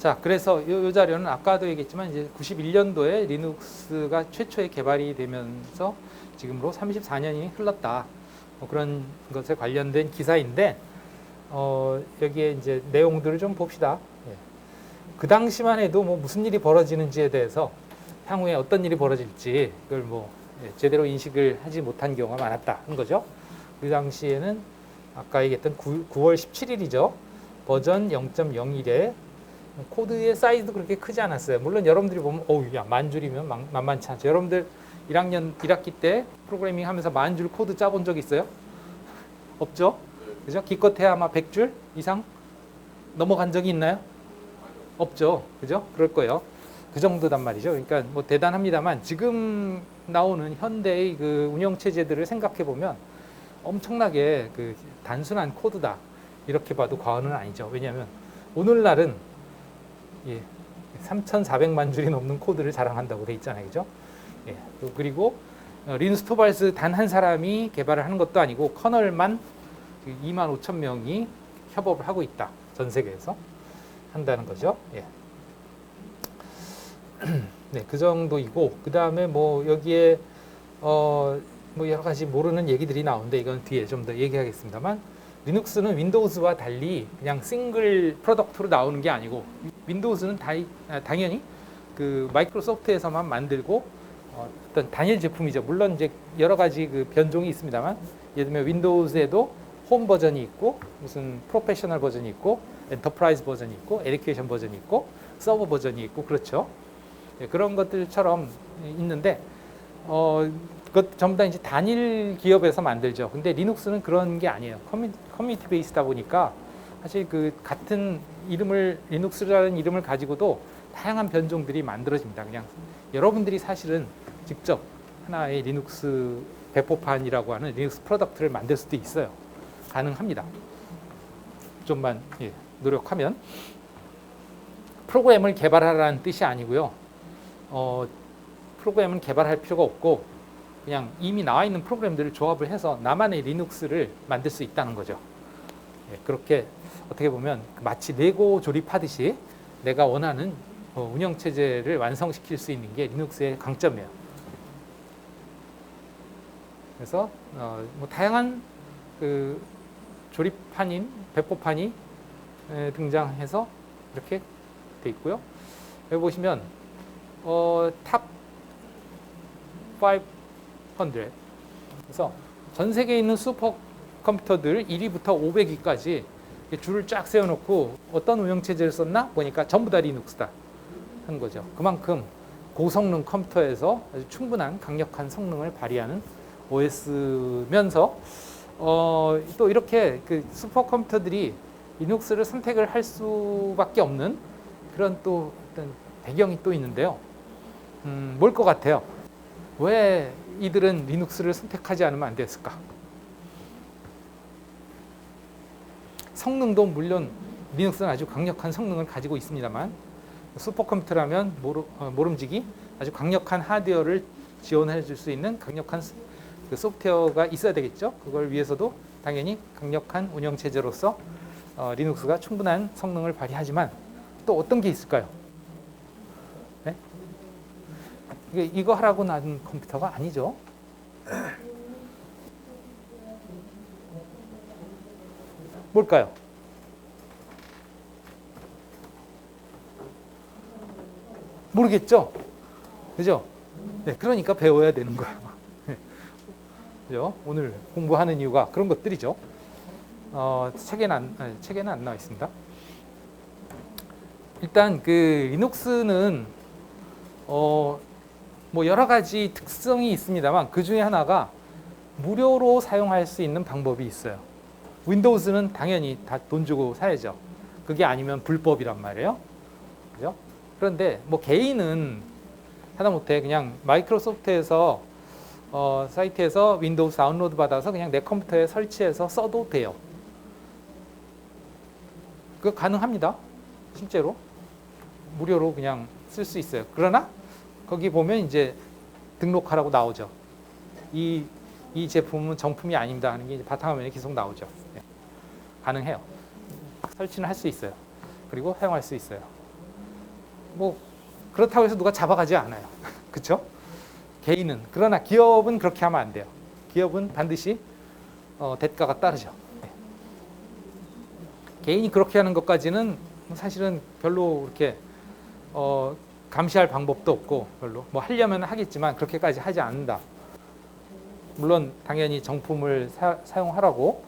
자, 그래서 이 자료는 아까도 얘기했지만 이제 91년도에 리눅스가 최초에 개발이 되면서 지금으로 34년이 흘렀다. 뭐 그런 것에 관련된 기사인데 여기에 이제 내용들을 좀 봅시다. 예. 그 당시만 해도 뭐 무슨 일이 벌어지는지에 대해서 향후에 어떤 일이 벌어질지 그걸 뭐 제대로 인식을 하지 못한 경우가 많았다 한 거죠. 그 당시에는 아까 얘기했던 9월 17일이죠. 버전 0.01에 코드의 사이즈도 그렇게 크지 않았어요. 물론 여러분들이 보면 어우 야, 만 줄이면 만만치 않죠. 여러분들 1학년 1학기 때 프로그래밍 하면서 만 줄 코드 짜본 적 있어요? 없죠? 그죠? 기껏해야 아마 100줄 이상 넘어간 적이 있나요? 없죠. 그죠? 그럴 거예요. 그 정도단 말이죠. 그러니까 뭐 대단합니다만 지금 나오는 현대의 그 운영 체제들을 생각해 보면 엄청나게 그 단순한 코드다. 이렇게 봐도 과언은 아니죠. 왜냐하면 오늘날은 3,400만 줄이 넘는 코드를 자랑한다고 돼 있잖아요. 그죠? 예. 그리고 리누스 토발스 단 한 사람이 개발을 하는 것도 아니고 커널만 2만 5천 명이 협업을 하고 있다. 전 세계에서 한다는 거죠. 예. 네, 그 정도이고 그 다음에 뭐 여기에 뭐 여러 가지 모르는 얘기들이 나오는데 이건 뒤에 좀 더 얘기하겠습니다만 리눅스는 윈도우즈와 달리 그냥 싱글 프로덕트로 나오는 게 아니고 윈도우즈는 당연히 그 마이크로소프트에서만 만들고 어떤 단일 제품이죠. 물론 이제 여러 가지 그 변종이 있습니다만 예를 들면 윈도우즈에도 홈 버전이 있고 무슨 프로페셔널 버전이 있고 엔터프라이즈 버전이 있고 에듀케이션 버전이 있고 서버 버전이 있고 그렇죠. 예, 그런 것들처럼 있는데 그것 전부 다 이제 단일 기업에서 만들죠. 근데 리눅스는 그런 게 아니에요. 커뮤니티 베이스다 보니까 사실 그 같은 이름을 리눅스라는 이름을 가지고도 다양한 변종들이 만들어집니다. 그냥 여러분들이 사실은 직접 하나의 리눅스 배포판이라고 하는 리눅스 프로덕트를 만들 수도 있어요. 가능합니다. 좀만 노력하면. 프로그램을 개발하라는 뜻이 아니고요. 프로그램은 개발할 필요가 없고 그냥 이미 나와 있는 프로그램들을 조합을 해서 나만의 리눅스를 만들 수 있다는 거죠. 그렇게 어떻게 보면 마치 레고 조립하듯이 내가 원하는 운영체제를 완성시킬 수 있는 게 리눅스의 강점이에요. 그래서 뭐 다양한 그 조립판인 배포판이 등장해서 이렇게 돼 있고요. 여기 보시면 탑 500 그래서 전 세계에 있는 슈퍼컴퓨터들 1위부터 500위까지 줄을 쫙 세워놓고 어떤 운영체제를 썼나 보니까 전부 다 리눅스다 한 거죠. 그만큼 고성능 컴퓨터에서 아주 충분한 강력한 성능을 발휘하는 OS면서 또 이렇게 그 슈퍼컴퓨터들이 리눅스를 선택을 할 수밖에 없는 그런 또 어떤 배경이 또 있는데요. 뭘 것 같아요? 왜 이들은 리눅스를 선택하지 않으면 안 됐을까? 성능도 물론 리눅스는 아주 강력한 성능을 가지고 있습니다만 슈퍼컴퓨터라면 모름지기 아주 강력한 하드웨어를 지원해 줄 수 있는 강력한 그 소프트웨어가 있어야 되겠죠. 그걸 위해서도 당연히 강력한 운영체제로서 리눅스가 충분한 성능을 발휘하지만 또 어떤 게 있을까요? 네? 이거 하라고 난 컴퓨터가 아니죠. 뭘까요? 모르겠죠? 그죠? 네, 그러니까 배워야 되는 거예요. 그죠? 오늘 공부하는 이유가 그런 것들이죠. 책에는 안 나와 있습니다. 일단 그 리눅스는 뭐 여러 가지 특성이 있습니다만 그 중에 하나가 무료로 사용할 수 있는 방법이 있어요. 윈도우즈는 당연히 다 돈 주고 사야죠. 그게 아니면 불법이란 말이에요. 그죠? 그런데 뭐 개인은 하다못해 그냥 마이크로소프트에서 사이트에서 윈도우 다운로드 받아서 그냥 내 컴퓨터에 설치해서 써도 돼요. 그거 가능합니다. 실제로 무료로 그냥 쓸 수 있어요. 그러나 거기 보면 이제 등록하라고 나오죠. 이 제품은 정품이 아닙니다 하는 게 이제 바탕화면에 계속 나오죠. 네. 가능해요. 설치는 할 수 있어요. 그리고 사용할 수 있어요. 뭐 그렇다고 해서 누가 잡아가지 않아요. 그렇죠? 개인은. 그러나 기업은 그렇게 하면 안 돼요. 기업은 반드시 대가가 따르죠. 네. 개인이 그렇게 하는 것까지는 사실은 별로 그렇게 감시할 방법도 없고 별로 뭐 하려면 하겠지만 그렇게까지 하지 않는다. 물론 당연히 정품을 사용하라고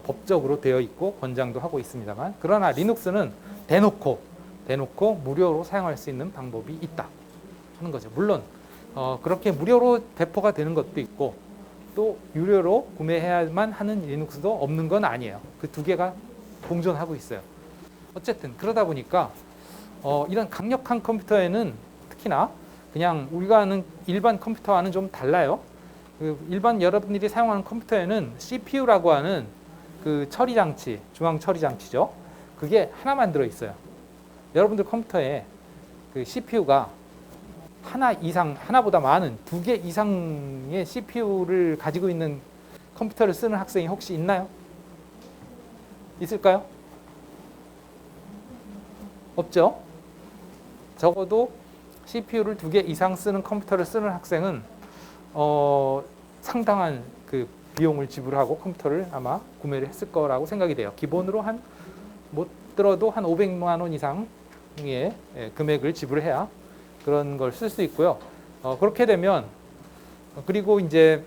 법적으로 되어 있고 권장도 하고 있습니다만, 그러나 리눅스는 대놓고 무료로 사용할 수 있는 방법이 있다 하는 거죠. 물론 그렇게 무료로 배포가 되는 것도 있고 또 유료로 구매해야만 하는 리눅스도 없는 건 아니에요. 그 두 개가 공존하고 있어요. 어쨌든 그러다 보니까 이런 강력한 컴퓨터에는 특히나 그냥 우리가 아는 일반 컴퓨터와는 좀 달라요. 그 일반 여러분들이 사용하는 컴퓨터에는 CPU라고 하는 그 처리 장치, 중앙 처리 장치죠. 그게 하나만 들어 있어요. 여러분들 컴퓨터에 그 CPU가 하나 이상, 하나보다 많은 2개 이상의 CPU를 가지고 있는 컴퓨터를 쓰는 학생이 혹시 있나요? 있을까요? 없죠? 적어도 CPU를 2개 이상 쓰는 컴퓨터를 쓰는 학생은 상당한 그 비용을 지불하고 컴퓨터를 아마 구매를 했을 거라고 생각이 돼요. 기본으로 못 들어도 한 500만 원 이상의 금액을 지불해야 그런 걸 쓸 수 있고요. 그렇게 되면 그리고 이제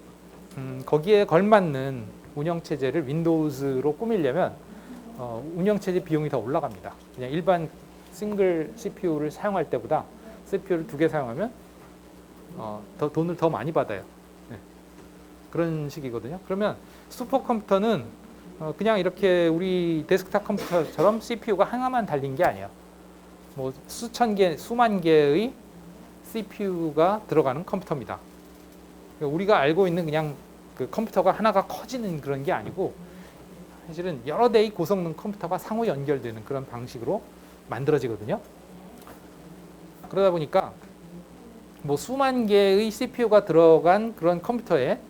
거기에 걸맞는 운영체제를 윈도우즈로 꾸미려면 운영체제 비용이 더 올라갑니다. 그냥 일반 싱글 CPU를 사용할 때보다 CPU를 2개 사용하면 돈을 더 많이 받아요. 네. 그런 식이거든요. 그러면 슈퍼컴퓨터는 그냥 이렇게 우리 데스크탑 컴퓨터처럼 CPU가 하나만 달린 게 아니에요. 뭐 수천 개, 수만 개의 CPU가 들어가는 컴퓨터입니다. 우리가 알고 있는 그냥 그 컴퓨터가 하나가 커지는 그런 게 아니고 사실은 여러 대의 고성능 컴퓨터가 상호 연결되는 그런 방식으로 만들어지거든요. 그러다 보니까 뭐 수만 개의 CPU가 들어간 그런 컴퓨터에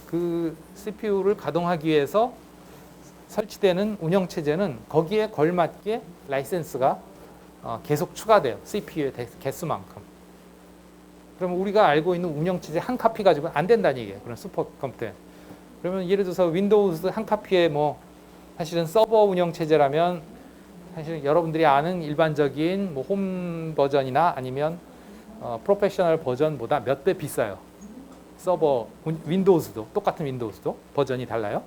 그 CPU를 가동하기 위해서 설치되는 운영체제는 거기에 걸맞게 라이센스가 계속 추가돼요. CPU의 개수만큼. 그러면 우리가 알고 있는 운영체제 한 카피 가지고는 안 된다는 얘기예요. 그런 슈퍼컴퓨터에. 그러면 예를 들어서 윈도우즈 한 카피에 뭐 사실은 서버 운영체제라면 사실 여러분들이 아는 일반적인 뭐 홈 버전이나 아니면 프로페셔널 버전보다 몇 배 비싸요. 서버 윈도우즈도 똑같은 윈도우즈도 버전이 달라요.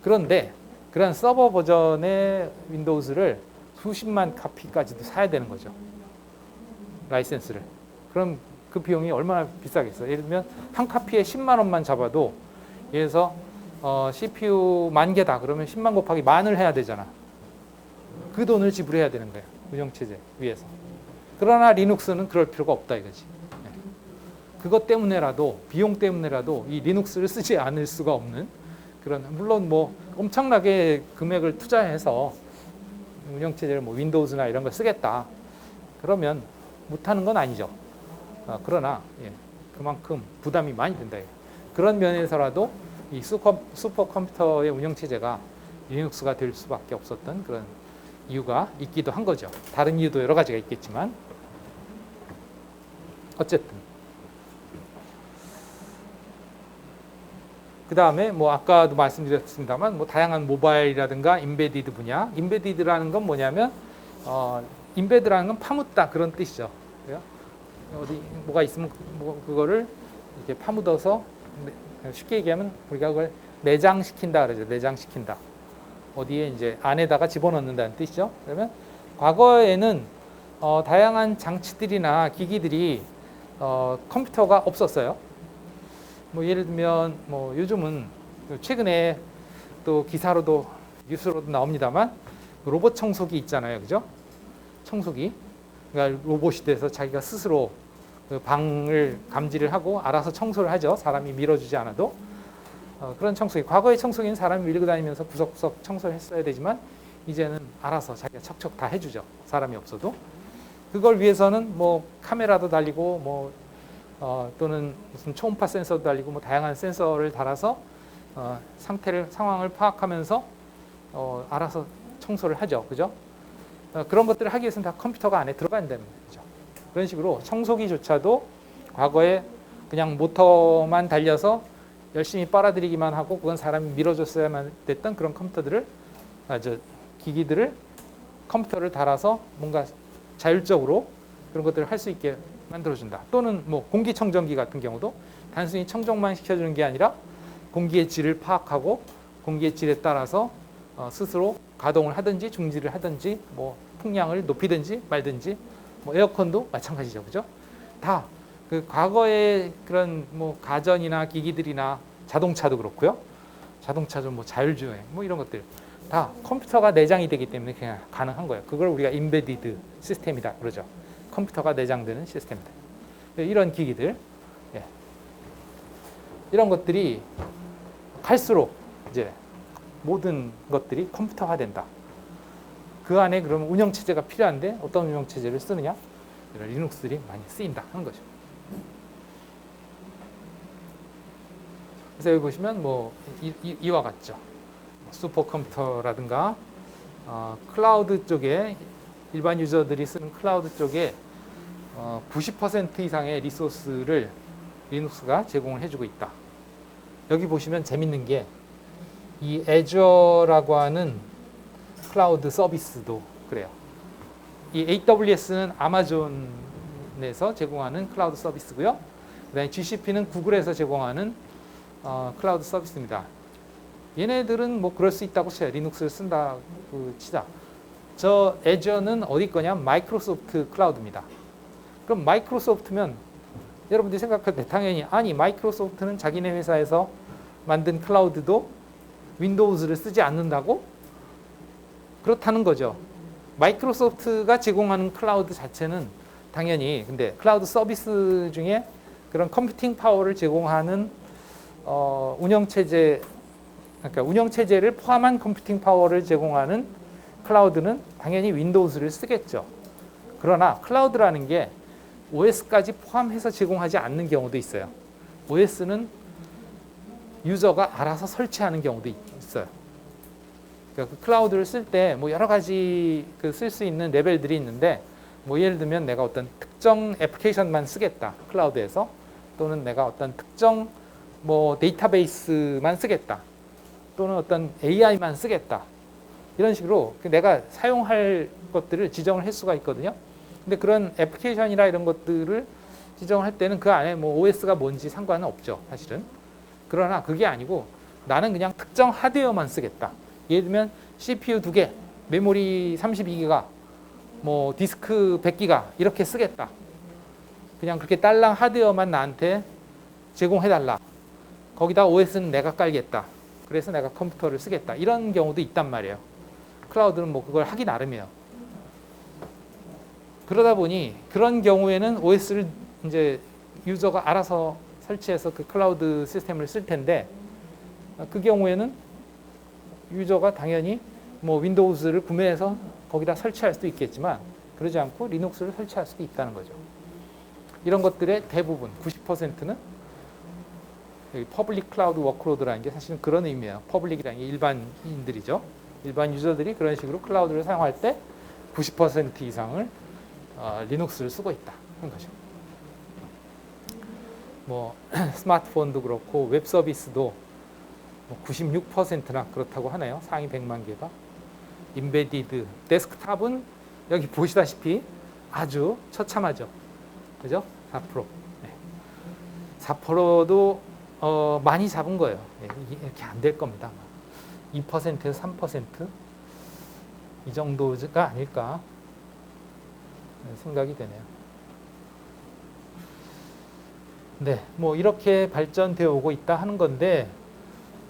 그런데 그런 서버 버전의 윈도우즈를 수십만 카피까지도 사야 되는 거죠. 라이센스를. 그럼 그 비용이 얼마나 비싸겠어요? 예를 들면 한 카피에 10만 원만 잡아도 예를 들어서 CPU 10,000개다. 그러면 10만 곱하기 만을 해야 되잖아. 그 돈을 지불해야 되는 거예요. 운영체제 위에서. 그러나 리눅스는 그럴 필요가 없다 이거지. 네. 그것 때문에라도 비용 때문에라도 이 리눅스를 쓰지 않을 수가 없는 그런, 물론 뭐 엄청나게 금액을 투자해서 운영체제를 뭐 윈도우즈나 이런 걸 쓰겠다. 그러면 못하는 건 아니죠. 그러나 그만큼 부담이 많이 된다. 그런 면에서라도 이 슈퍼컴퓨터의 운영체제가 리눅스가 될 수밖에 없었던 그런 이유가 있기도 한 거죠. 다른 이유도 여러 가지가 있겠지만 어쨌든 그 다음에 뭐 아까도 말씀드렸습니다만 뭐 다양한 모바일이라든가 임베디드 분야. 임베디드라는 건 뭐냐면 임베드라는 건 파묻다 그런 뜻이죠. 어디 뭐가 있으면 그거를 이렇게 파묻어서 쉽게 얘기하면 우리가 그걸 내장시킨다 그러죠. 내장시킨다. 어디에 이제 안에다가 집어넣는다는 뜻이죠. 그러면 과거에는 다양한 장치들이나 기기들이 컴퓨터가 없었어요. 뭐 예를 들면 뭐 요즘은 최근에 또 기사로도 뉴스로도 나옵니다만 로봇 청소기 있잖아요, 그죠? 청소기. 그러니까 로봇이 돼서 자기가 스스로 그 방을 감지를 하고 알아서 청소를 하죠. 사람이 밀어주지 않아도. 그런 청소기. 과거의 청소기는 사람이 밀고 다니면서 구석구석 청소를 했어야 되지만 이제는 알아서 자기가 척척 다 해주죠. 사람이 없어도. 그걸 위해서는 뭐 카메라도 달리고 뭐 또는 무슨 초음파 센서도 달리고 뭐 다양한 센서를 달아서 상황을 파악하면서 알아서 청소를 하죠. 그죠? 그런 것들을 하기 위해서는 다 컴퓨터가 안에 들어가야 된다는 거죠. 그런 식으로 청소기조차도 과거에 그냥 모터만 달려서 열심히 빨아들이기만 하고 그건 사람이 밀어줬어야만 됐던 그런 컴퓨터들을 기기들을 컴퓨터를 달아서 뭔가 자율적으로 그런 것들을 할 수 있게 만들어준다. 또는 뭐 공기청정기 같은 경우도 단순히 청정만 시켜주는 게 아니라 공기의 질을 파악하고 공기의 질에 따라서 스스로 가동을 하든지 중지를 하든지 뭐 풍량을 높이든지 말든지 뭐 에어컨도 마찬가지죠, 그죠? 다 그 과거의 그런 뭐 가전이나 기기들이나 자동차도 그렇고요. 자동차도 뭐 자율주행 뭐 이런 것들 다 컴퓨터가 내장이 되기 때문에 그냥 가능한 거예요. 그걸 우리가 임베디드 시스템이다 그러죠. 컴퓨터가 내장되는 시스템이다. 이런 기기들, 이런 것들이 갈수록 이제 모든 것들이 컴퓨터화된다. 그 안에 그러면 운영체제가 필요한데 어떤 운영체제를 쓰느냐? 이런 리눅스들이 많이 쓰인다 하는 거죠. 그래서 여기 보시면 뭐 이와 같죠. 슈퍼컴퓨터라든가 클라우드 쪽에 일반 유저들이 쓰는 클라우드 쪽에 90% 이상의 리소스를 리눅스가 제공을 해주고 있다. 여기 보시면 재밌는 게 이 애저라고 하는 클라우드 서비스도 그래요. 이 AWS는 아마존에서 제공하는 클라우드 서비스고요. 그다음에 GCP는 구글에서 제공하는 클라우드 서비스입니다. 얘네들은 뭐 그럴 수 있다고 쳐요. 리눅스를 쓴다고 치자. 저 애저는 어디 거냐? 마이크로소프트 클라우드입니다. 그럼 마이크로소프트면 여러분들이 생각할 때 당연히 아니 마이크로소프트는 자기네 회사에서 만든 클라우드도 윈도우즈를 쓰지 않는다고? 그렇다는 거죠. 마이크로소프트가 제공하는 클라우드 자체는 당연히 근데 클라우드 서비스 중에 그런 컴퓨팅 파워를 제공하는 운영체제 그러니까 운영체제를 포함한 컴퓨팅 파워를 제공하는 클라우드는 당연히 윈도우즈를 쓰겠죠. 그러나 클라우드라는 게 OS까지 포함해서 제공하지 않는 경우도 있어요. OS는 유저가 알아서 설치하는 경우도 있어요. 그러니까 그 클라우드를 쓸 때 뭐 여러 가지 그 쓸 수 있는 레벨들이 있는데 뭐 예를 들면 내가 어떤 특정 애플리케이션만 쓰겠다. 클라우드에서 또는 내가 어떤 특정 뭐 데이터베이스만 쓰겠다. 또는 어떤 AI만 쓰겠다. 이런 식으로 내가 사용할 것들을 지정을 할 수가 있거든요. 근데 그런 애플리케이션이나 이런 것들을 지정을 할 때는 그 안에 뭐 OS가 뭔지 상관은 없죠, 사실은. 그러나 그게 아니고 나는 그냥 특정 하드웨어만 쓰겠다. 예를 들면 CPU 2개, 메모리 32기가, 뭐 디스크 100기가 이렇게 쓰겠다. 그냥 그렇게 딸랑 하드웨어만 나한테 제공해달라. 거기다 OS는 내가 깔겠다. 그래서 내가 컴퓨터를 쓰겠다. 이런 경우도 있단 말이에요. 클라우드는 뭐 그걸 하기 나름이에요. 그러다 보니 그런 경우에는 OS를 이제 유저가 알아서 설치해서 그 클라우드 시스템을 쓸 텐데 그 경우에는 유저가 당연히 뭐 윈도우즈를 구매해서 거기다 설치할 수도 있겠지만 그러지 않고 리눅스를 설치할 수도 있다는 거죠. 이런 것들의 대부분 90%는 여기 퍼블릭 클라우드 워크로드라는 게 사실은 그런 의미예요. 퍼블릭이라는 게 일반인들이죠. 일반 유저들이 그런 식으로 클라우드를 사용할 때 90% 이상을 리눅스를 쓰고 있다 하는 거죠. 뭐 스마트폰도 그렇고 웹 서비스도 뭐 96%나 그렇다고 하네요. 상위 100만 개가. 임베디드, 데스크탑은 여기 보시다시피 아주 처참하죠. 그죠? 4%. 네. 4%도 많이 잡은 거예요. 네, 이렇게 안 될 겁니다. 2%에서 3%? 이 정도가 아닐까 생각이 되네요. 네, 뭐 이렇게 발전되어 오고 있다 하는 건데,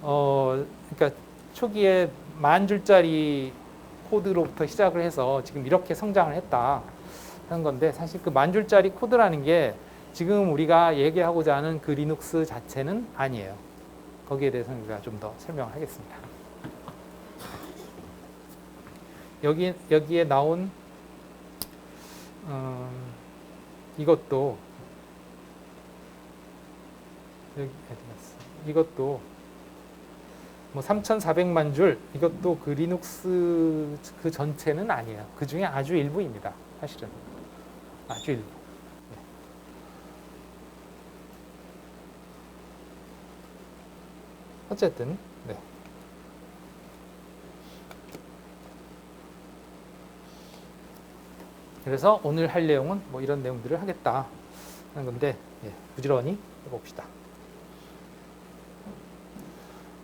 그러니까 초기에 10,000줄짜리 코드로부터 시작을 해서 지금 이렇게 성장을 했다 하는 건데, 사실 그 10,000줄짜리 코드라는 게 지금 우리가 얘기하고자 하는 그 리눅스 자체는 아니에요. 거기에 대해서는 우리가 좀 더 설명을 하겠습니다. 여기에 나온 이것도 이것도 뭐 3,400만 줄 이것도 그 리눅스 그 전체는 아니에요. 그 중에 아주 일부입니다. 사실은 아주 일부. 어쨌든 네. 그래서 오늘 할 내용은 뭐 이런 내용들을 하겠다 하는 건데 예, 부지런히 해봅시다.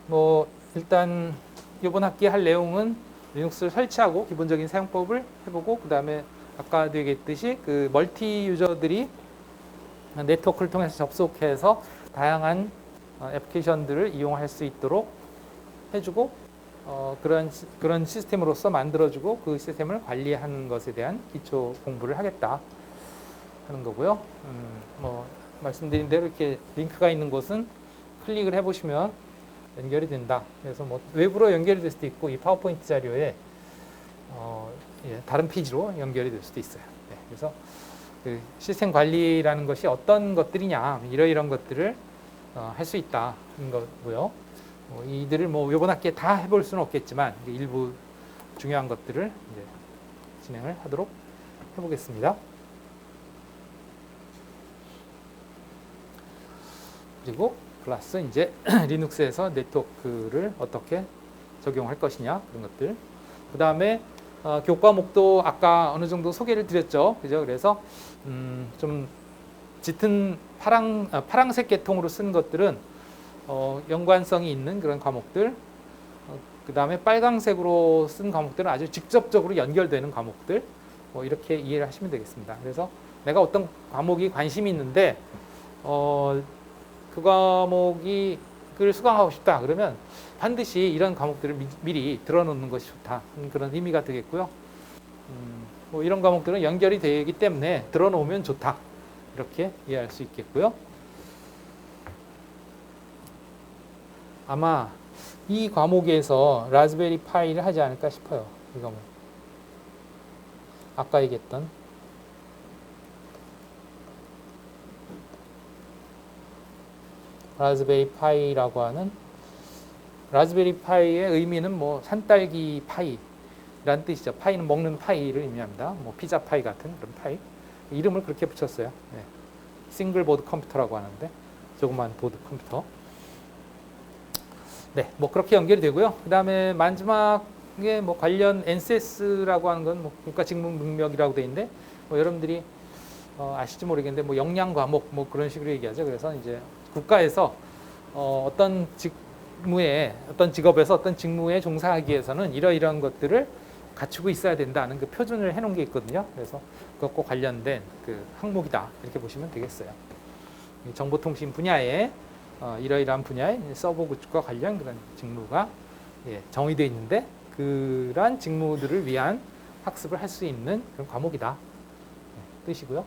뭐 일단 이번 학기 할 내용은 리눅스를 설치하고 기본적인 사용법을 해보고 그 다음에 아까도 얘기했듯이 그 멀티 유저들이 네트워크를 통해서 접속해서 다양한 애플리케이션들을 이용할 수 있도록 해주고 그런 시스템으로서 만들어주고 그 시스템을 관리하는 것에 대한 기초 공부를 하겠다 하는 거고요. 뭐 말씀드린 대로 이렇게 링크가 있는 곳은 클릭을 해보시면 연결이 된다. 그래서 뭐 외부로 연결이 될 수도 있고 이 파워포인트 자료에 다른 페이지로 연결이 될 수도 있어요. 네, 그래서 그 시스템 관리라는 것이 어떤 것들이냐 이러이러한 것들을 할 수 있다 하는 거고요. 이들을 뭐 이번 학기에 다 해볼 수는 없겠지만 일부 중요한 것들을 이제 진행을 하도록 해보겠습니다. 그리고 플러스 이제 리눅스에서 네트워크를 어떻게 적용할 것이냐 그런 것들. 그 다음에 교과목도 아까 어느 정도 소개를 드렸죠, 그죠? 그래서 좀 짙은 파랑색 계통으로 쓴 것들은 연관성이 있는 그런 과목들. 그 다음에 빨강색으로 쓴 과목들은 아주 직접적으로 연결되는 과목들. 뭐 이렇게 이해를 하시면 되겠습니다. 그래서 내가 어떤 과목이 관심이 있는데 그 과목이 그걸 수강하고 싶다 그러면 반드시 이런 과목들을 미리 들어놓는 것이 좋다 그런 의미가 되겠고요. 뭐 이런 과목들은 연결이 되기 때문에 들어놓으면 좋다 이렇게 이해할 수 있겠고요. 아마 이 과목에서 라즈베리 파이를 하지 않을까 싶어요. 이 과목. 아까 얘기했던 라즈베리 파이라고 하는 라즈베리 파이의 의미는 뭐 산딸기 파이라는 뜻이죠. 파이는 먹는 파이를 의미합니다. 뭐 피자 파이 같은 그런 파이. 이름을 그렇게 붙였어요. 네. 싱글 보드 컴퓨터라고 하는데 조그만 보드 컴퓨터. 네, 뭐 그렇게 연결이 되고요. 그 다음에 마지막에 뭐 관련 NCS라고 하는 건 뭐 국가직무능력이라고 돼 있는데 뭐 여러분들이 아실지 모르겠는데 뭐 역량 과목 뭐 그런 식으로 얘기하죠. 그래서 이제 국가에서 어떤 직무에 어떤 직업에서 어떤 직무에 종사하기 위해서는 이러이러한 것들을 갖추고 있어야 된다는 그 표준을 해놓은 게 있거든요. 그래서 그것과 관련된 그 항목이다 이렇게 보시면 되겠어요. 정보통신 분야에 이러이러한 분야의 서버 구축과 관련 그런 직무가 정의되어 있는데 그러한 직무들을 위한 학습을 할 수 있는 그런 과목이다 뜻이고요.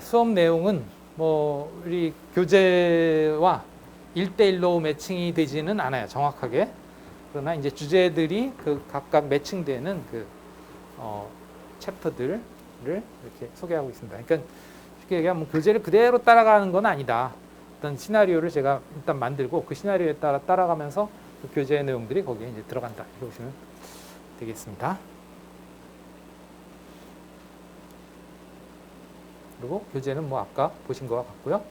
수업 내용은 뭐 우리 교재와 1대1로 매칭이 되지는 않아요. 정확하게. 그러나 이제 주제들이 그 각각 매칭되는 그 챕터들을 이렇게 소개하고 있습니다. 그러니까 쉽게 얘기하면 교재를 그대로 따라가는 건 아니다. 어떤 시나리오를 제가 일단 만들고 그 시나리오에 따라 따라가면서 그 교재의 내용들이 거기에 이제 들어간다. 이렇게 보시면 되겠습니다. 그리고 교재는 뭐 아까 보신 거와 같고요.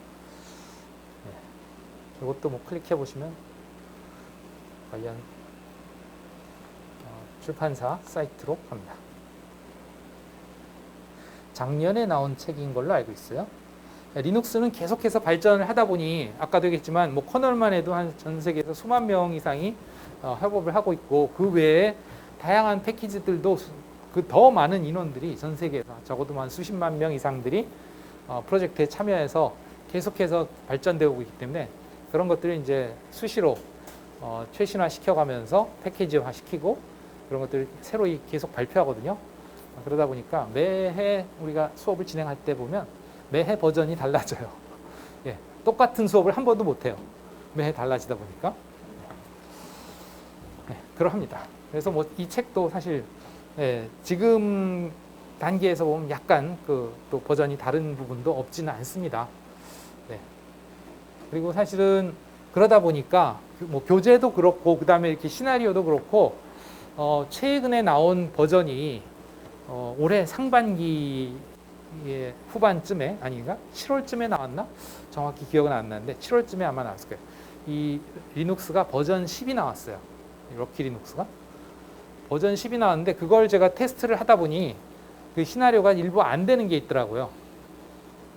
이것도 뭐 클릭해 보시면 관련 출판사 사이트로 갑니다. 작년에 나온 책인 걸로 알고 있어요. 리눅스는 계속해서 발전을 하다 보니 아까도 얘기했지만 뭐 커널만 해도 한 전 세계에서 수만 명 이상이 협업을 하고 있고 그 외에 다양한 패키지들도 그 더 많은 인원들이 전 세계에서 적어도 한 수십만 명 이상들이 프로젝트에 참여해서 계속해서 발전되고 있기 때문에 그런 것들을 이제 수시로 최신화 시켜가면서 패키지화 시키고 그런 것들을 새로 계속 발표하거든요. 그러다 보니까 매해 우리가 수업을 진행할 때 보면 매해 버전이 달라져요. 똑같은 수업을 한 번도 못 해요. 매해 달라지다 보니까. 그러합니다. 그래서 뭐 이 책도 사실 지금 단계에서 보면 약간 또 버전이 다른 부분도 없지는 않습니다. 그리고 사실은 그러다 보니까 뭐 교재도 그렇고 그다음에 이렇게 시나리오도 그렇고 최근에 나온 버전이 올해 상반기의 후반쯤에 아닌가? 7월쯤에 나왔나? 정확히 기억은 안 나는데 7월쯤에 아마 나왔을 거예요. 이 리눅스가 버전 10이 나왔어요. 럭키 리눅스가 버전 10이 나왔는데 그걸 제가 테스트를 하다 보니 그 시나리오가 일부 안 되는 게 있더라고요.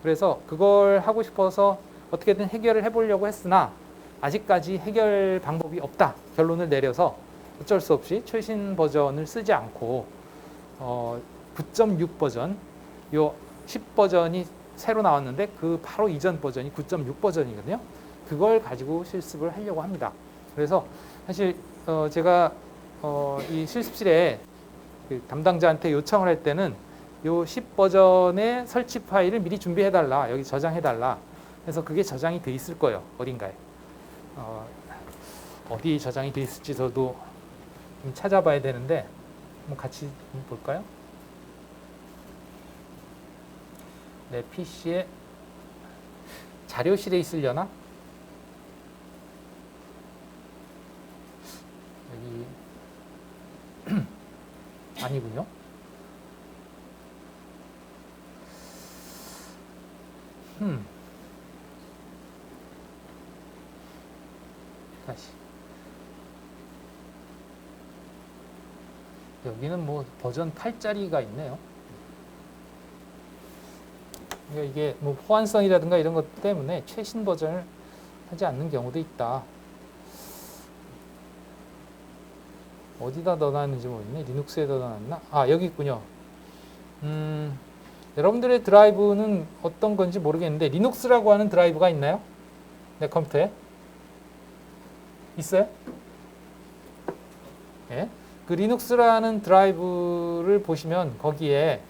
그래서 그걸 하고 싶어서 어떻게든 해결을 해보려고 했으나 아직까지 해결 방법이 없다 결론을 내려서 어쩔 수 없이 최신 버전을 쓰지 않고 9.6 버전, 요 10 버전이 새로 나왔는데 그 바로 이전 버전이 9.6 버전이거든요. 그걸 가지고 실습을 하려고 합니다. 그래서 사실 제가 이 실습실에 그 담당자한테 요청을 할 때는 요 10 버전의 설치 파일을 미리 준비해달라, 여기 저장해달라. 그래서 그게 저장이 돼 있을 거예요, 어딘가에. 어디 저장이 돼 있을지 저도 좀 찾아봐야 되는데 한번 같이 볼까요? 내 PC에 자료실에 있으려나? 여기 아니군요. 다시 여기는 뭐 버전 8짜리가 있네요. 그러니까 이게 뭐 호환성이라든가 이런 것 때문에 최신 버전을 하지 않는 경우도 있다. 어디다 넣어놨는지 모르겠네. 리눅스에다 넣어놨나? 아, 여기 있군요. 여러분들의 드라이브는 어떤 건지 모르겠는데 리눅스라고 하는 드라이브가 있나요? 내 컴퓨터에? 있어요? 예. 그 리눅스라는 드라이브를 보시면 거기에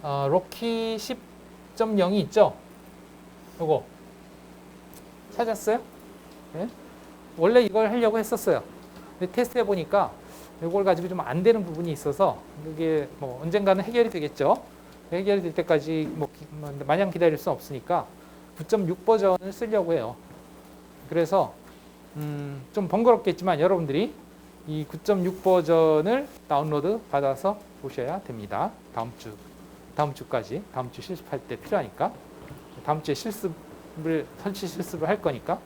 로키 10.0이 있죠? 요거 찾았어요? 예? 원래 이걸 하려고 했었어요. 근데 테스트 해보니까 이걸 가지고 좀 안 되는 부분이 있어서 그게 뭐 언젠가는 해결이 되겠죠. 해결이 될 때까지 뭐 마냥 기다릴 수 없으니까 9.6 버전을 쓰려고 해요. 그래서 좀 번거롭겠지만 여러분들이 이 9.6 버전을 다운로드 받아서 보셔야 됩니다. 다음 주까지, 다음 주 실습할 때 필요하니까. 다음 주에 설치 실습을 할 거니까.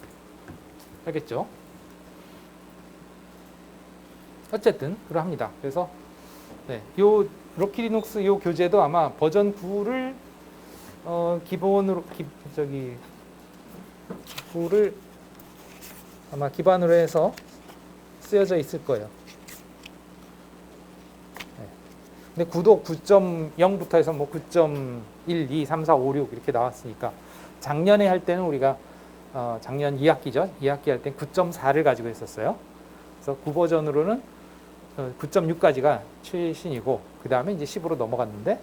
알겠죠? 어쨌든 그러합니다. 그래서 네, 요 로키 리눅스 요 교재도 아마 버전 9를 기본으로 9를 아마 기반으로 해서 쓰여져 있을 거예요. 네. 근데 9도 9.0부터 해서 뭐 9.1, 2, 3, 4, 5, 6 이렇게 나왔으니까 작년에 할 때는 우리가 작년 2학기죠. 2학기 할 때 9.4를 가지고 있었어요. 그래서 9 버전으로는 9.6까지가 최신이고 그 다음에 이제 10으로 넘어갔는데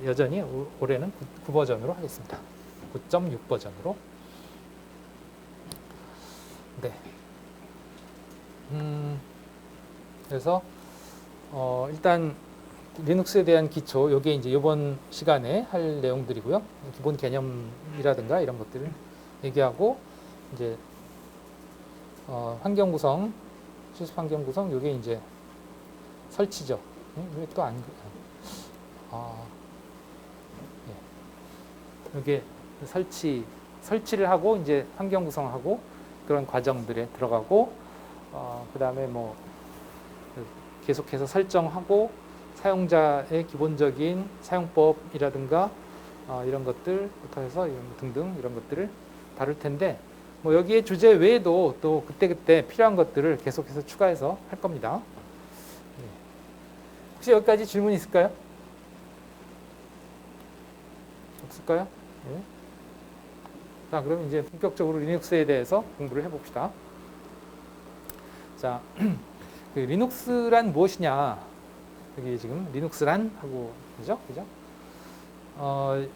여전히 올해는 9 버전으로 하겠습니다. 9.6 버전으로. 네. 그래서 일단 리눅스에 대한 기초, 요게 이제 이번 시간에 할 내용들이고요. 기본 개념이라든가 이런 것들을 얘기하고 이제 환경 구성, 실습 환경 구성, 요게 이제 설치죠. 왜 또 안? 요게 설치를 하고 이제 환경 구성하고 그런 과정들에 들어가고 그 다음에 뭐 계속해서 설정하고 사용자의 기본적인 사용법이라든가 이런 것들부터 해서 등등 이런 것들을 다룰 텐데 뭐 여기에 주제 외에도 또 그때그때 필요한 것들을 계속해서 추가해서 할 겁니다. 네. 혹시 여기까지 질문 있을까요? 없을까요? 네. 자, 그럼 이제 본격적으로 리눅스에 대해서 공부를 해봅시다. 자, 그 리눅스란 무엇이냐? 여기 지금 리눅스란 하고 그죠?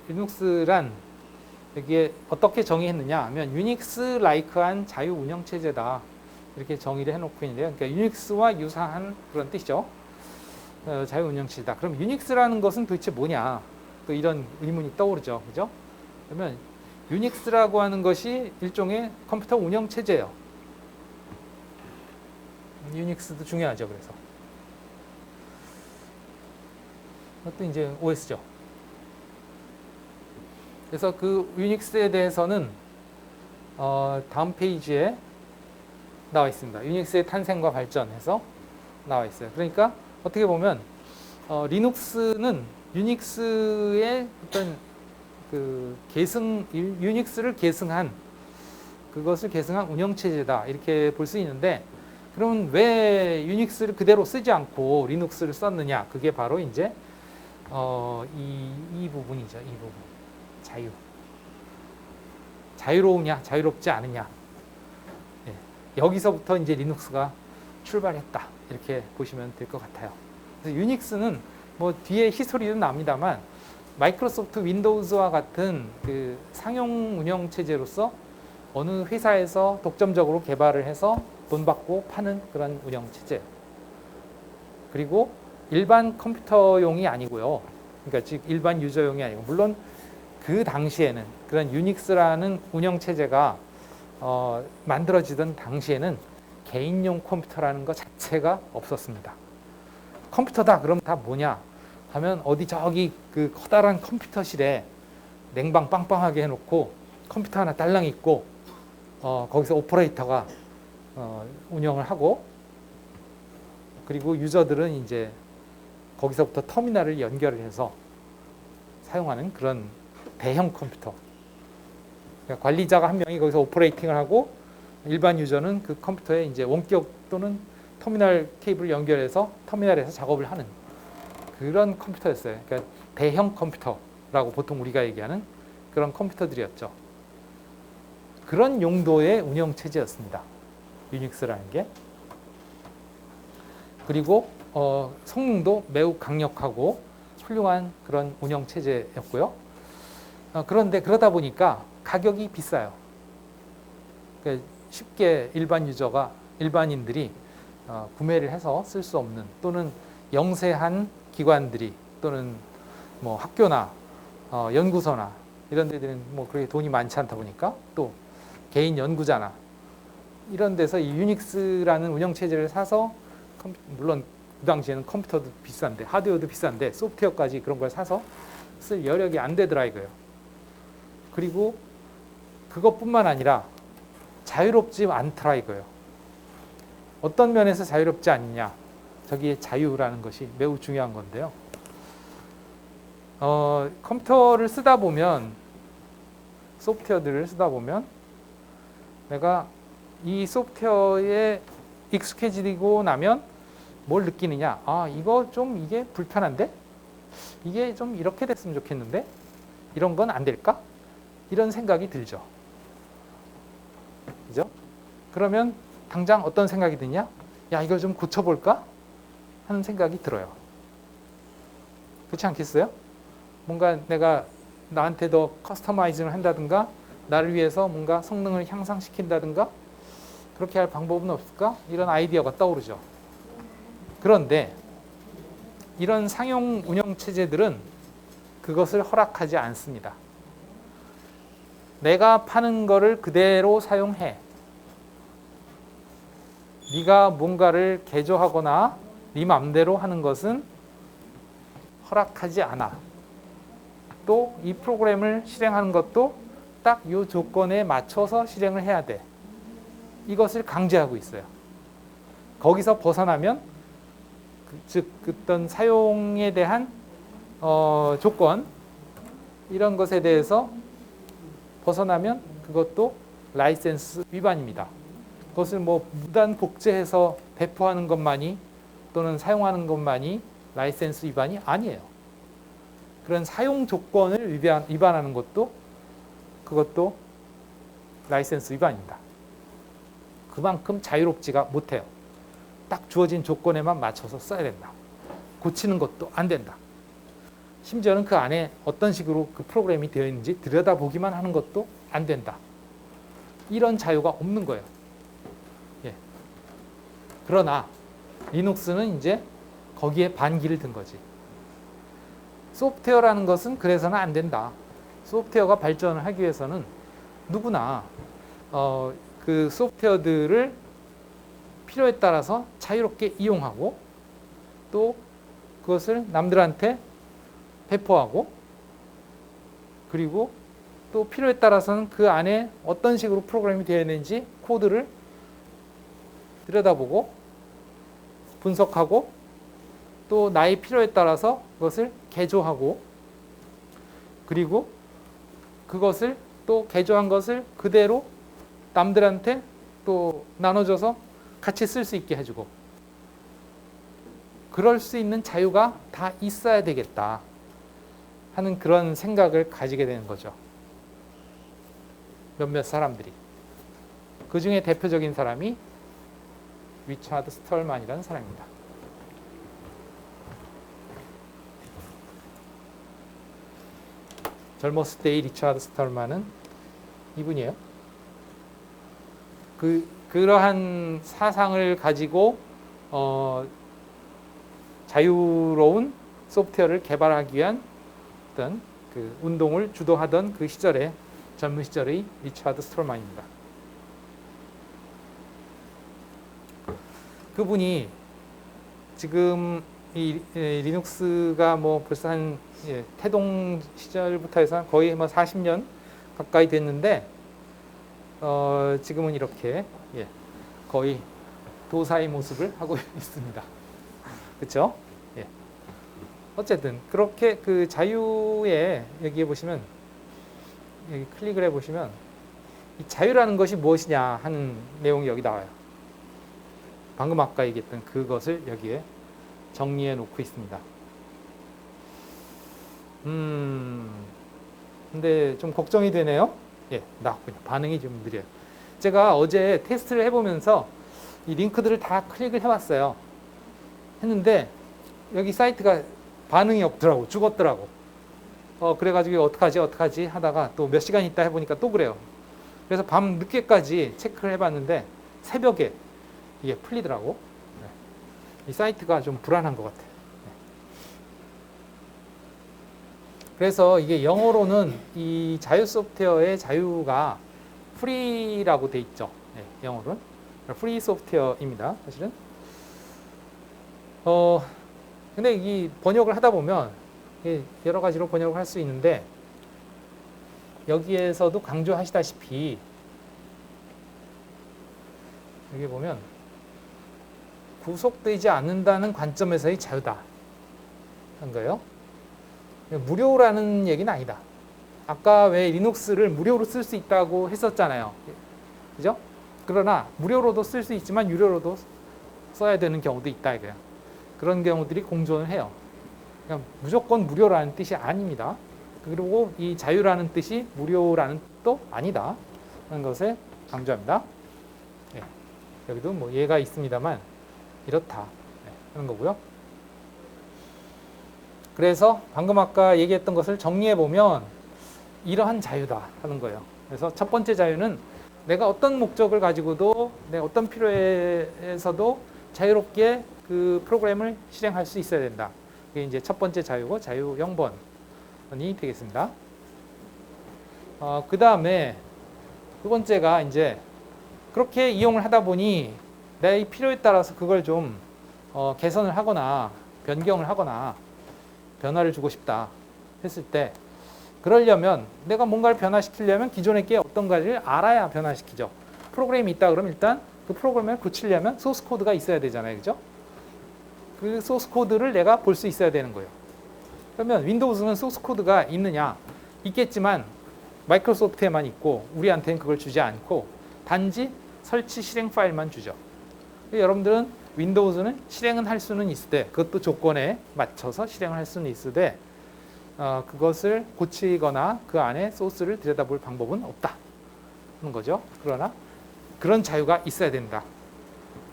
리눅스란 여기에 어떻게 정의했느냐 하면 유닉스 라이크한 자유 운영 체제다. 이렇게 정의를 해놓고 있는데요. 그러니까 유닉스와 유사한 그런 뜻이죠. 자유 운영 체제다. 그럼 유닉스라는 것은 도대체 뭐냐? 또 이런 의문이 떠오르죠. 그죠? 그러면 유닉스라고 하는 것이 일종의 컴퓨터 운영 체제예요. 유닉스도 중요하죠. 그래서 그것도 이제 OS죠. 그래서 그 유닉스에 대해서는 다음 페이지에 나와 있습니다. 유닉스의 탄생과 발전해서 나와 있어요. 그러니까 어떻게 보면 리눅스는 유닉스의 어떤 그 유닉스를 그것을 계승한 운영체제다 이렇게 볼 수 있는데, 그러면 왜 유닉스를 그대로 쓰지 않고 리눅스를 썼느냐? 그게 바로 이제 이 부분이죠. 이 부분. 자유로우냐, 자유롭지 않으냐. 네. 여기서부터 이제 리눅스가 출발했다 이렇게 보시면 될 것 같아요. 그래서 유닉스는 뭐 뒤에 히스토리도 납니다만 마이크로소프트 윈도우즈와 같은 그 상용 운영 체제로서 어느 회사에서 독점적으로 개발을 해서 돈 받고 파는 그런 운영 체제. 그리고 일반 컴퓨터용이 아니고요. 그러니까 즉 일반 유저용이 아니고, 물론 그 당시에는 그런 유닉스라는 운영 체제가 만들어지던 당시에는 개인용 컴퓨터라는 것 자체가 없었습니다. 컴퓨터다 그럼 다 뭐냐 하면 어디 저기 그 커다란 컴퓨터실에 냉방 빵빵하게 해놓고 컴퓨터 하나 딸랑 있고 거기서 오퍼레이터가 운영을 하고, 그리고 유저들은 이제 거기서부터 터미널을 연결을 해서 사용하는 그런 대형 컴퓨터. 그러니까 관리자가 한 명이 거기서 오퍼레이팅을 하고 일반 유저는 그 컴퓨터에 이제 원격 또는 터미널 케이블을 연결해서 터미널에서 작업을 하는 그런 컴퓨터였어요. 그러니까 대형 컴퓨터라고 보통 우리가 얘기하는 그런 컴퓨터들이었죠. 그런 용도의 운영 체제였습니다. 유닉스라는 게. 그리고 성능도 매우 강력하고 훌륭한 그런 운영 체제였고요. 그런데 그러다 보니까 가격이 비싸요. 그러니까 쉽게 일반인들이 구매를 해서 쓸 수 없는, 또는 영세한 기관들이 또는 뭐 학교나 연구소나 이런 데들은 뭐 그렇게 돈이 많지 않다 보니까, 또 개인 연구자나 이런 데서 이 유닉스라는 운영 체제를 사서, 물론 그 당시에는 컴퓨터도 비싼데 하드웨어도 비싼데 소프트웨어까지 그런 걸 사서 쓸 여력이 안 되더라 이거예요. 그리고 그것뿐만 아니라 자유롭지 않더라 이거예요. 어떤 면에서 자유롭지 않냐? 저기에 자유라는 것이 매우 중요한 건데요. 컴퓨터를 쓰다 보면, 소프트웨어들을 쓰다 보면 내가 이 소프트웨어에 익숙해지고 나면 뭘 느끼느냐? 아, 이거 좀 이게 불편한데? 이게 좀 이렇게 됐으면 좋겠는데? 이런 건 안 될까? 이런 생각이 들죠. 그죠? 그러면 당장 어떤 생각이 드냐? 야, 이걸 좀 고쳐볼까? 하는 생각이 들어요. 그렇지 않겠어요? 뭔가 내가 나한테 더 커스터마이징을 한다든가, 나를 위해서 뭔가 성능을 향상시킨다든가, 그렇게 할 방법은 없을까? 이런 아이디어가 떠오르죠. 그런데 이런 상용 운영 체제들은 그것을 허락하지 않습니다. 내가 파는 거를 그대로 사용해. 네가 뭔가를 개조하거나 네 맘대로 하는 것은 허락하지 않아. 또 이 프로그램을 실행하는 것도 딱 이 조건에 맞춰서 실행을 해야 돼. 이것을 강제하고 있어요. 거기서 벗어나면 즉 어떤 사용에 대한 조건, 이런 것에 대해서 벗어나면 그것도 라이센스 위반입니다. 그것을 뭐 무단 복제해서 배포하는 것만이 또는 사용하는 것만이 라이센스 위반이 아니에요. 그런 사용 조건을 위반하는 그것도 라이센스 위반입니다. 그만큼 자유롭지가 못해요. 딱 주어진 조건에만 맞춰서 써야 된다. 고치는 것도 안 된다. 심지어는 그 안에 어떤 식으로 그 프로그램이 되어 있는지 들여다보기만 하는 것도 안 된다. 이런 자유가 없는 거예요. 예. 그러나 리눅스는 이제 거기에 반기를 든 거지. 소프트웨어라는 것은 그래서는 안 된다. 소프트웨어가 발전을 하기 위해서는 누구나 그 소프트웨어들을 필요에 따라서 자유롭게 이용하고 또 그것을 남들한테 배포하고 그리고 또 필요에 따라서는 그 안에 어떤 식으로 프로그램이 되어 있는지 코드를 들여다보고 분석하고 또 나의 필요에 따라서 그것을 개조하고 그리고 그것을 또 개조한 것을 그대로 남들한테 또 나눠줘서 같이 쓸 수 있게 해주고 그럴 수 있는 자유가 다 있어야 되겠다 하는 그런 생각을 가지게 되는 거죠. 몇몇 사람들이. 그 중에 대표적인 사람이 리차드 스털만이라는 사람입니다. 젊었을 때의 리차드 스털만은 이분이에요. 그러한 사상을 가지고 자유로운 소프트웨어를 개발하기 위한 어떤 그 운동을 주도하던 그 시절에 젊은 시절의 리차드 스톨만입니다. 그분이 지금 이 리눅스가 뭐 벌써 한 태동 시절부터 해서 거의 뭐 40년 가까이 됐는데 지금은 이렇게 거의 도사의 모습을 하고 있습니다. 그렇죠? 어쨌든 그렇게 그 자유에 여기에 보시면 여기 클릭을 해보시면 이 자유라는 것이 무엇이냐 하는 내용이 여기 나와요. 방금 아까 얘기했던 그것을 여기에 정리해 놓고 있습니다. 근데 좀 걱정이 되네요. 나왔군요. 반응이 좀 느려요. 제가 어제 테스트를 해보면서 이 링크들을 다 클릭을 해봤어요. 했는데 여기 사이트가 반응이 없더라고. 죽었더라고. 그래가지고 어떡하지 하다가 또 몇 시간 있다 해보니까 또 그래요. 그래서 밤 늦게까지 체크를 해봤는데 새벽에 이게 풀리더라고. 이 사이트가 좀 불안한 것 같아요. 그래서 이게 영어로는 이 자유 소프트웨어의 자유가 프리라고 돼 있죠. 영어로는 프리 소프트웨어입니다. 사실은. 근데 이 번역을 하다 보면 여러 가지로 번역을 할 수 있는데 여기에서도 강조하시다시피 여기 보면 구속되지 않는다는 관점에서의 자유다 한 거예요. 무료라는 얘기는 아니다. 아까 왜 리눅스를 무료로 쓸 수 있다고 했었잖아요. 그죠? 그러나 무료로도 쓸 수 있지만 유료로도 써야 되는 경우도 있다 이거예요. 그런 경우들이 공존을 해요. 그냥 무조건 무료라는 뜻이 아닙니다. 그리고 이 자유라는 뜻이 무료라는 뜻도 아니다 하는 것을 강조합니다. 여기도 뭐 예가 있습니다만 이렇다 하는 거고요. 그래서 방금 아까 얘기했던 것을 정리해 보면 이러한 자유다 하는 거예요. 그래서 첫 번째 자유는 내가 어떤 목적을 가지고도 내가 어떤 필요에서도 자유롭게 그 프로그램을 실행할 수 있어야 된다. 이게 이제 첫 번째 자유고 자유 0번이 되겠습니다. 그 다음에 두 번째가 이제 그렇게 이용을 하다 보니 내 필요에 따라서 그걸 좀 개선을 하거나 변경을 하거나 변화를 주고 싶다 했을 때 그러려면 내가 뭔가를 변화시키려면 기존의 게 어떤 가지를 알아야 변화시키죠. 프로그램이 있다 그러면 일단 그 프로그램을 고치려면 소스 코드가 있어야 되잖아요. 그죠? 그 소스 코드를 내가 볼 수 있어야 되는 거예요. 그러면 윈도우즈는 소스 코드가 있느냐? 있겠지만 마이크로소프트에만 있고 우리한테는 그걸 주지 않고 단지 설치 실행 파일만 주죠. 여러분들은 윈도우즈는 실행은 할 수는 있으되 그것도 조건에 맞춰서 실행을 할 수는 있으되 그것을 고치거나 그 안에 소스를 들여다볼 방법은 없다 하는 거죠. 그러나 그런 자유가 있어야 된다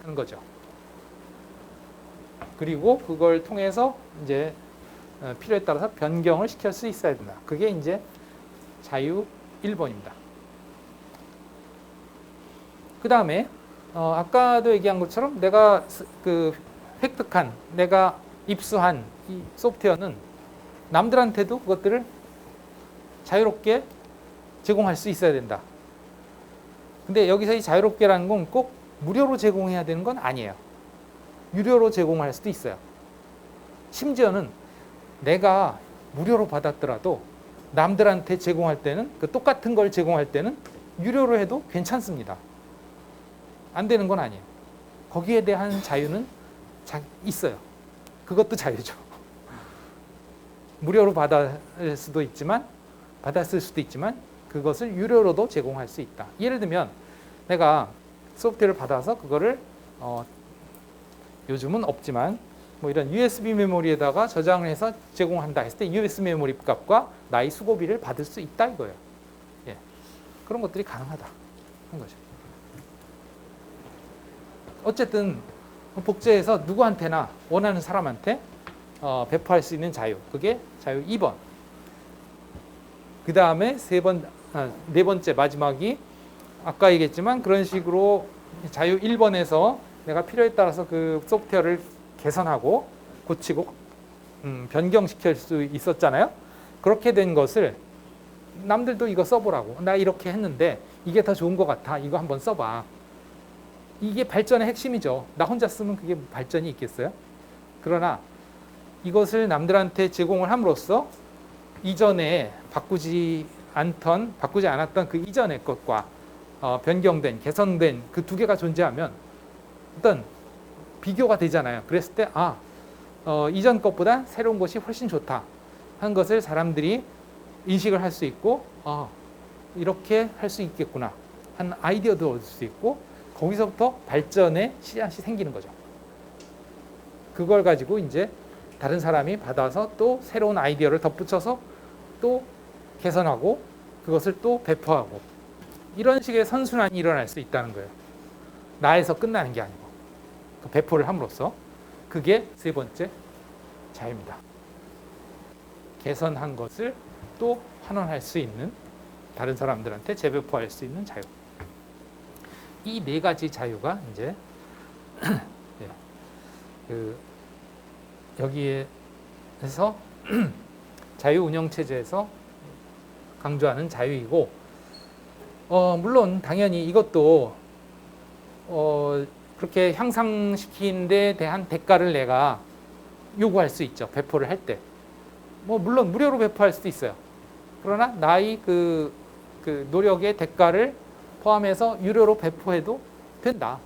하는 거죠. 그리고 그걸 통해서 이제 필요에 따라서 변경을 시킬 수 있어야 된다. 그게 이제 자유 1번입니다. 그 다음에 아까도 얘기한 것처럼 내가 그 획득한, 내가 입수한 이 소프트웨어는 남들한테도 그것들을 자유롭게 제공할 수 있어야 된다. 근데 여기서 이 자유롭게라는 건 꼭 무료로 제공해야 되는 건 아니에요. 유료로 제공할 수도 있어요. 심지어는 내가 무료로 받았더라도 남들한테 제공할 때는 그 똑같은 걸 제공할 때는 유료로 해도 괜찮습니다. 안 되는 건 아니에요. 거기에 대한 자유는 있어요. 그것도 자유죠. 무료로 받았을 수도 있지만 그것을 유료로도 제공할 수 있다. 예를 들면 내가 소프트웨어를 받아서 그거를 요즘은 없지만 뭐 이런 USB 메모리에다가 저장을 해서 제공한다 했을 때 USB 메모리 값과 나의 수고비를 받을 수 있다 이거예요. 예. 그런 것들이 가능하다 하는 거죠. 어쨌든 복제해서 누구한테나 원하는 사람한테 배포할 수 있는 자유. 그게 자유 2번. 그 다음에 네 번째 마지막이 아까 얘기했지만 그런 식으로 자유 1번에서 내가 필요에 따라서 그 소프트웨어를 개선하고 고치고 변경시킬 수 있었잖아요. 그렇게 된 것을 남들도 이거 써보라고. 나 이렇게 했는데 이게 더 좋은 것 같아. 이거 한번 써봐. 이게 발전의 핵심이죠. 나 혼자 쓰면 그게 발전이 있겠어요? 그러나 이것을 남들한테 제공을 함으로써 이전에 바꾸지 않았던 그 이전의 것과 변경된, 개선된 그 두 개가 존재하면 어떤 비교가 되잖아요. 그랬을 때 이전 것보다 새로운 것이 훨씬 좋다 하는 것을 사람들이 인식을 할 수 있고 이렇게 할 수 있겠구나 하는 아이디어도 얻을 수 있고 거기서부터 발전의 씨앗이 생기는 거죠. 그걸 가지고 이제 다른 사람이 받아서 또 새로운 아이디어를 덧붙여서 또 개선하고 그것을 또 배포하고 이런 식의 선순환이 일어날 수 있다는 거예요. 나에서 끝나는 게 아니고 그 배포를 함으로써 그게 세 번째 자유입니다. 개선한 것을 또 환원할 수 있는 다른 사람들한테 재배포할 수 있는 자유. 이 네 가지 자유가 이제 여기에서 자유 운영 체제에서 강조하는 자유이고 물론 당연히 이것도 그렇게 향상시키는 데 대한 대가를 내가 요구할 수 있죠. 배포를 할 때. 뭐 물론 무료로 배포할 수도 있어요. 그러나 나의 그 노력의 대가를 포함해서 유료로 배포해도 된다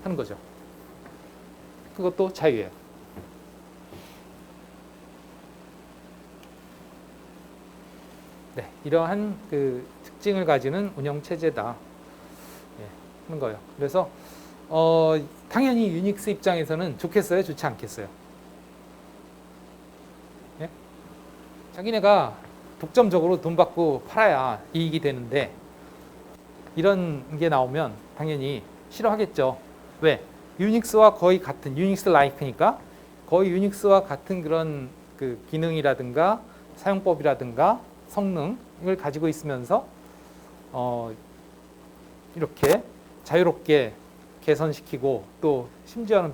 하는 거죠. 그것도 자유예요. 네, 이러한 그 특징을 가지는 운영 체제다 하는 거예요. 그래서 당연히 유닉스 입장에서는 좋겠어요, 좋지 않겠어요? 예? 자기네가 독점적으로 돈 받고 팔아야 이익이 되는데 이런 게 나오면 당연히 싫어하겠죠. 왜? 유닉스와 거의 같은 유닉스 라이크니까 거의 유닉스와 같은 그런 그 기능이라든가 사용법이라든가 성능을 가지고 있으면서 이렇게 자유롭게 개선시키고 또 심지어는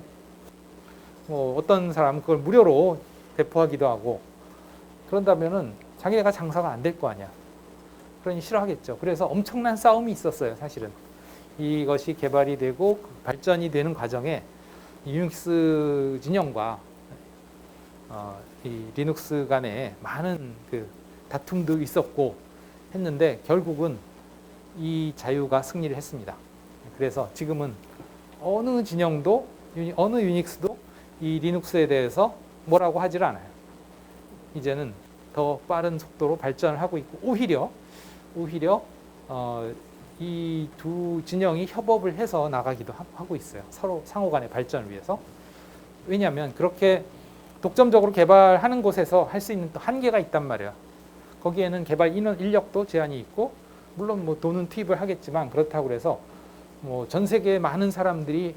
뭐 어떤 사람은 그걸 무료로 배포하기도 하고 그런다면은 자기네가 장사가 안 될 거 아니야. 그러니 싫어하겠죠. 그래서 엄청난 싸움이 있었어요, 사실은. 이것이 개발이 되고 발전이 되는 과정에 유닉스 진영과 이 리눅스 간에 많은 그 다툼도 있었고 했는데 결국은 이 자유가 승리를 했습니다. 그래서 지금은 어느 진영도 어느 유닉스도 이 리눅스에 대해서 뭐라고 하질 않아요. 이제는 더 빠른 속도로 발전을 하고 있고 오히려 이 두 진영이 협업을 해서 나가기도 하고 있어요. 서로 상호 간의 발전을 위해서. 왜냐하면 그렇게 독점적으로 개발하는 곳에서 할 수 있는 또 한계가 있단 말이에요. 거기에는 개발 인력도 제한이 있고 물론 뭐 돈은 투입을 하겠지만 그렇다고 해서 뭐 전 세계의 많은 사람들이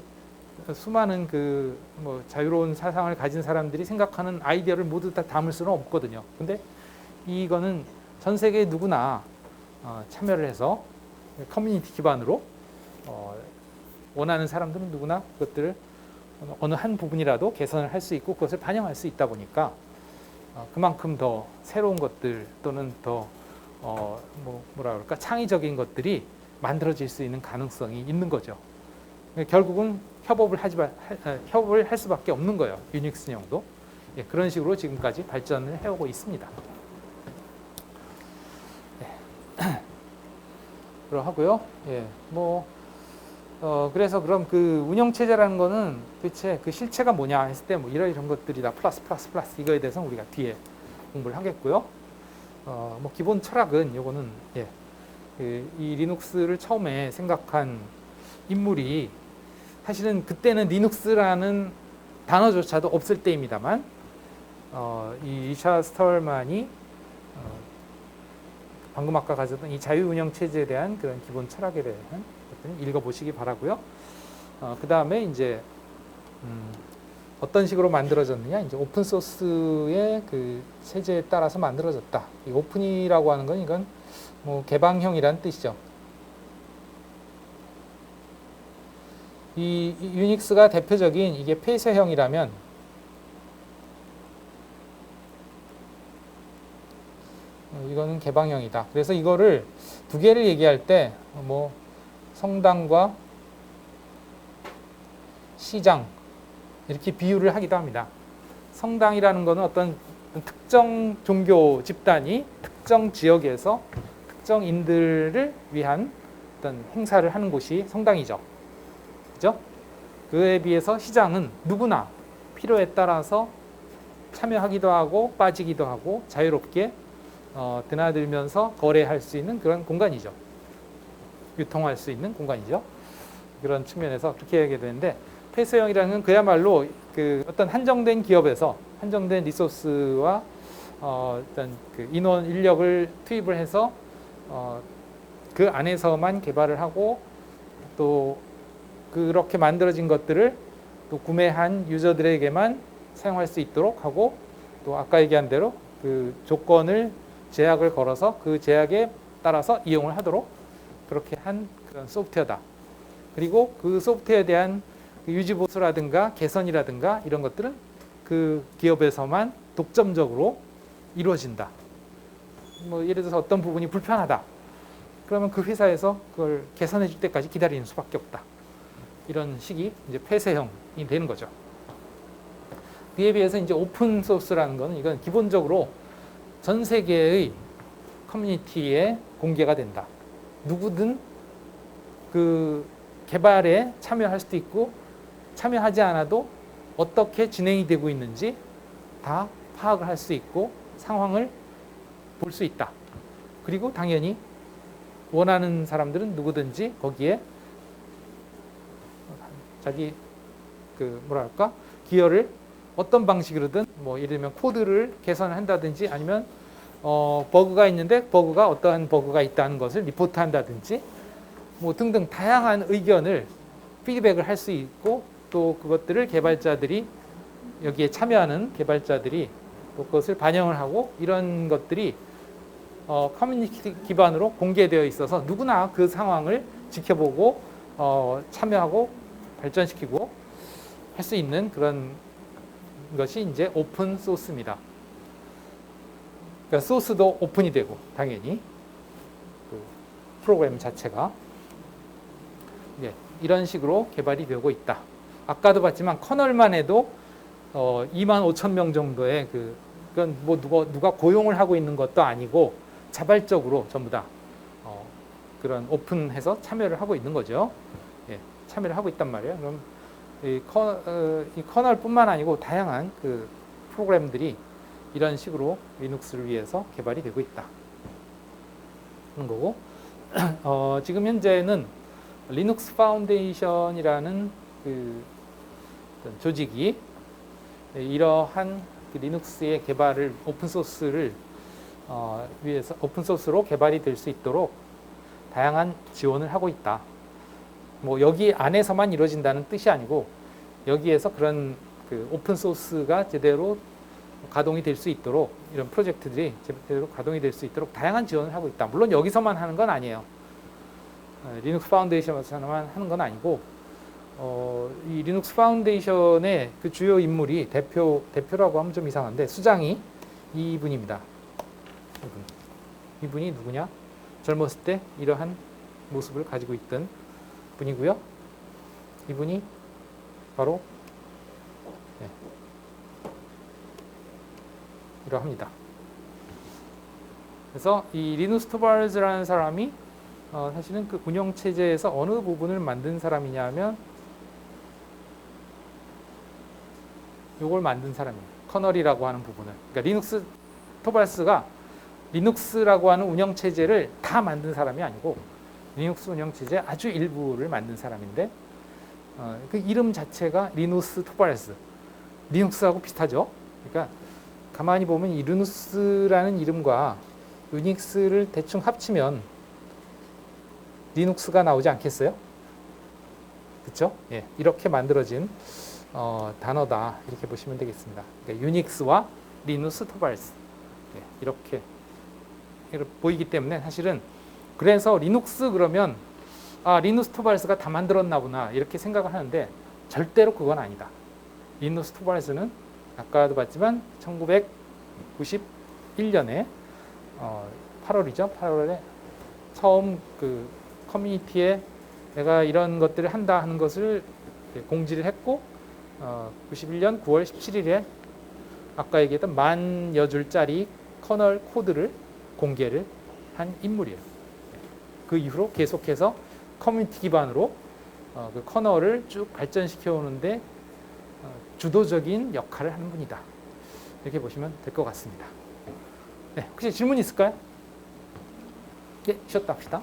수많은 그 뭐 자유로운 사상을 가진 사람들이 생각하는 아이디어를 모두 다 담을 수는 없거든요. 근데 이거는 전 세계 누구나 참여를 해서 커뮤니티 기반으로 원하는 사람들은 누구나 그것들을 어느 한 부분이라도 개선을 할 수 있고 그것을 반영할 수 있다 보니까 그만큼 더 새로운 것들 또는 더 뭐라 그럴까 창의적인 것들이 만들어질 수 있는 가능성이 있는 거죠. 결국은 협업을 할 수밖에 없는 거예요. 유닉스용도. 예, 그런 식으로 지금까지 발전을 해오고 있습니다. 예. 그러하고요. 예, 그래서 그럼 그 운영체제라는 거는 도대체 그 실체가 뭐냐 했을 때 뭐 이런 것들이다. 플러스 이거에 대해서는 우리가 뒤에 공부를 하겠고요. 기본 철학은 요거는, 예, 이 리눅스를 처음에 생각한 인물이 사실은 그때는 리눅스라는 단어조차도 없을 때입니다만, 이 리차드 스톨만이 방금 아까 가졌던 이 자유운영 체제에 대한 그런 기본 철학에 대한 것들을 읽어보시기 바라고요. 그 다음에 이제 어떤 식으로 만들어졌느냐, 이제 오픈 소스의 그 체제에 따라서 만들어졌다. 이 오픈이라고 하는 건 이건 뭐 개방형이란 뜻이죠. 이 유닉스가 대표적인 이게 폐쇄형이라면 이거는 개방형이다. 그래서 이거를 두 개를 얘기할 때 뭐 성당과 시장 이렇게 비유를 하기도 합니다. 성당이라는 것은 어떤 특정 종교 집단이 특정 지역에서 특정인들을 위한 어떤 행사를 하는 곳이 성당이죠. 그죠? 그에 비해서 시장은 누구나 필요에 따라서 참여하기도 하고 빠지기도 하고 자유롭게 드나들면서 거래할 수 있는 그런 공간이죠. 유통할 수 있는 공간이죠. 그런 측면에서 그렇게 얘기해야 되는데, 폐쇄형이라는 건 그야말로 그 어떤 한정된 기업에서 한정된 리소스와 어떤 그 인원 인력을 투입을 해서 그 안에서만 개발을 하고 또 그렇게 만들어진 것들을 또 구매한 유저들에게만 사용할 수 있도록 하고, 또 아까 얘기한 대로 그 조건을 제약을 걸어서 그 제약에 따라서 이용을 하도록 그렇게 한 그런 소프트웨어다. 그리고 그 소프트웨어에 대한 유지보수라든가 개선이라든가 이런 것들은 그 기업에서만 독점적으로 이루어진다. 뭐 예를 들어서 어떤 부분이 불편하다. 그러면 그 회사에서 그걸 개선해 줄 때까지 기다리는 수밖에 없다. 이런 식이 이제 폐쇄형이 되는 거죠. 그에 비해서 이제 오픈 소스라는 거는 이건 기본적으로 전 세계의 커뮤니티에 공개가 된다. 누구든 그 개발에 참여할 수도 있고 참여하지 않아도 어떻게 진행이 되고 있는지 다 파악을 할 수 있고 상황을 볼 수 있다. 그리고 당연히 원하는 사람들은 누구든지 거기에 자기 그 뭐랄까 기여를 어떤 방식으로든 뭐 예를 들면 코드를 개선한다든지 아니면 버그가 있는데 버그가 어떠한 버그가 있다는 것을 리포트한다든지 뭐 등등 다양한 의견을 피드백을 할 수 있고 또 그것들을 개발자들이 여기에 참여하는 개발자들이 또 그것을 반영을 하고 이런 것들이 커뮤니티 기반으로 공개되어 있어서 누구나 그 상황을 지켜보고 참여하고 발전시키고 할 수 있는 그런 것이 이제 오픈 소스입니다. 그러니까 소스도 오픈이 되고 당연히 그 프로그램 자체가 이런 식으로 개발이 되고 있다. 아까도 봤지만 커널만 해도 25,000명 정도의 그건 뭐 누가 고용을 하고 있는 것도 아니고 자발적으로 전부 다 그런 오픈해서 참여를 하고 있는 거죠. 예, 참여를 하고 있단 말이에요. 그럼 이 커널뿐만 아니고 다양한 그 프로그램들이 이런 식으로 리눅스를 위해서 개발이 되고 있다. 그런 거고 지금 현재는 리눅스 파운데이션이라는 그 조직이 이러한 그 리눅스의 개발을 오픈 소스를 위해서 오픈 소스로 개발이 될 수 있도록 다양한 지원을 하고 있다. 뭐 여기 안에서만 이루어진다는 뜻이 아니고 여기에서 그런 그 오픈 소스가 제대로 가동이 될 수 있도록 이런 프로젝트들이 제대로 가동이 될 수 있도록 다양한 지원을 하고 있다. 물론 여기서만 하는 건 아니에요. 리눅스 파운데이션에서만 하는 건 아니고 이 리눅스 파운데이션의 그 주요 인물이 대표라고 하면 좀 이상한데 수장이 이분입니다. 이분이 누구냐? 젊었을 때 이러한 모습을 가지고 있던 분이고요. 이분이 바로 이러합니다. 그래서 이 리누스 토발즈라는 사람이 사실은 그 운영 체제에서 어느 부분을 만든 사람이냐면 요걸 만든 사람이에요. 커널이라고 하는 부분을. 그러니까 리눅스 토발스가 리눅스라고 하는 운영 체제를 다 만든 사람이 아니고 리눅스 운영 체제 아주 일부를 만든 사람인데 그 이름 자체가 리누스 토발스. 리눅스하고 비슷하죠. 그러니까 가만히 보면 이 리누스라는 이름과 유닉스를 대충 합치면 리눅스가 나오지 않겠어요? 그렇죠? 예, 이렇게 만들어진 단어다 이렇게 보시면 되겠습니다. 그러니까 유닉스와 리누스 토발스 이렇게 보이기 때문에 사실은 그래서 리눅스 그러면 리누스 토발스가 다 만들었나 보나 이렇게 생각을 하는데 절대로 그건 아니다. 리누스 토발스는 아까도 봤지만 1991년에 8월이죠. 8월에 처음 그 커뮤니티에 내가 이런 것들을 한다 하는 것을 공지를 했고 91년 9월 17일에 아까 얘기했던 10,000여 줄짜리 커널 코드를 공개를 한 인물이에요. 그 이후로 계속해서 커뮤니티 기반으로 그 커널을 쭉 발전시켜 오는데 주도적인 역할을 하는 분이다. 이렇게 보시면 될 것 같습니다. 네, 혹시 질문 있을까요? 예, 쉬었다 합시다.